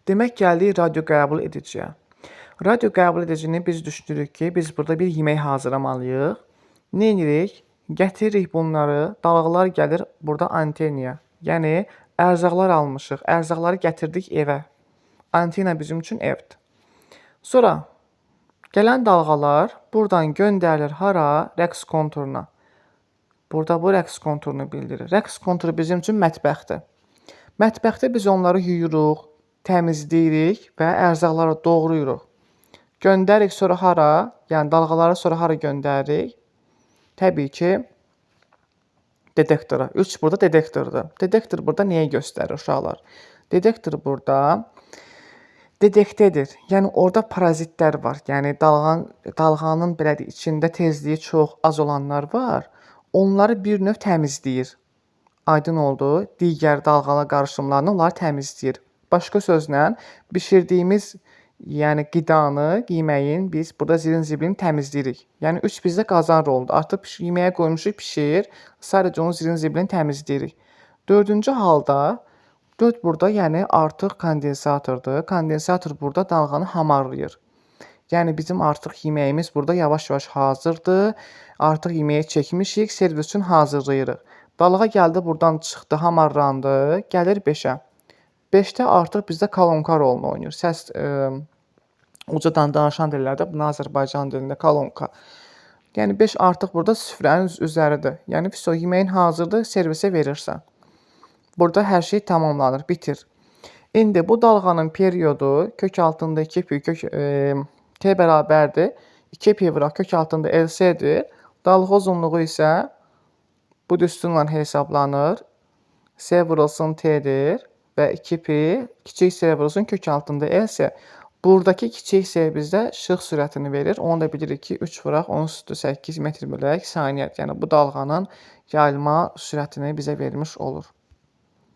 Demək gəldik radio qəbul ediciyə. Radio qəbul edicini biz düşünürük ki, biz burada bir yemək hazırlamalıyıq. Nə edirik? Gətiririk bunları, dalğalar gəlir burada antenaya. Yəni ərzaqlar almışıq, ərzaqları gətirdik evə. Antena bizim üçün evdir. Sonra gələn dalğalar buradan göndərilir hara? Rəqs konturuna. Burada bu rəqs konturunu bildirir. Rəqs konturu bizim üçün mətbəxdir. Mətbəxdə biz onları yuyuruq, təmizləyirik və ərzaqları doğrayırıq. Göndəririk sonra hara? Yəni dalğaları sonra hara göndəririk? Təbii ki, detektora. 3 burada detektordur. Detektor burada nəyi göstərir uşaqlar? Detektor burada detekte edir. Yəni orada parazitlər var. Yəni dalğanın belədir, içində tezliyi çox az olanlar var. Onları bir növ təmizləyir. Aydın oldu. Digər dalğalar qarışımlarını onları təmizləyir. Başqa sözlə, bişirdiyimiz yəni qidanı, yeməyin biz burada zirin-ziblini təmizləyirik. Yəni 3 bizdə qazan roludur. Artıq yeməyə qoymuşuq, pişir. Sadəcə onun zirin-ziblini təmizləyirik. Dördüncü halda 4 burada yəni artıq kondensatordur. Kondensator burada dalğanı hamarlayır. Yəni bizim artıq yeməyimiz burada yavaş-yavaş hazırdır. Artıq yeməyi çəkmişik, servis üçün hazırlayırıq. Dalğa gəldi, buradan çıxdı, hamarlandı, gəlir 5-ə. 5-də artıq bizdə kolonka rolunu oynayır. Səs ucadan danışan dillərdə, bunu Azərbaycan dilində kolonka. Yəni 5 artıq burada süfrənin üzəridir. Yəni yeməyin hazırdır, servisə verirsən. Burada hər şey tamamlanır, bitir. İndi bu dalğanın periodu kök altında 2 pi, t bərabərdir. 2 pi vuraq kök altında LC-dir. Dalğa uzunluğu isə bu düsturla hesablanır. S vurulsun T'dir və 2 pi kiçik S vurulsun kök altında LC. Buradakı kiçik S bizdə işıq sürətini verir. Onu da bilirik ki, 3 vuraq 10^8 metr bölək saniyə. Yəni bu dalğanın yayılma sürətini bizə vermiş olur.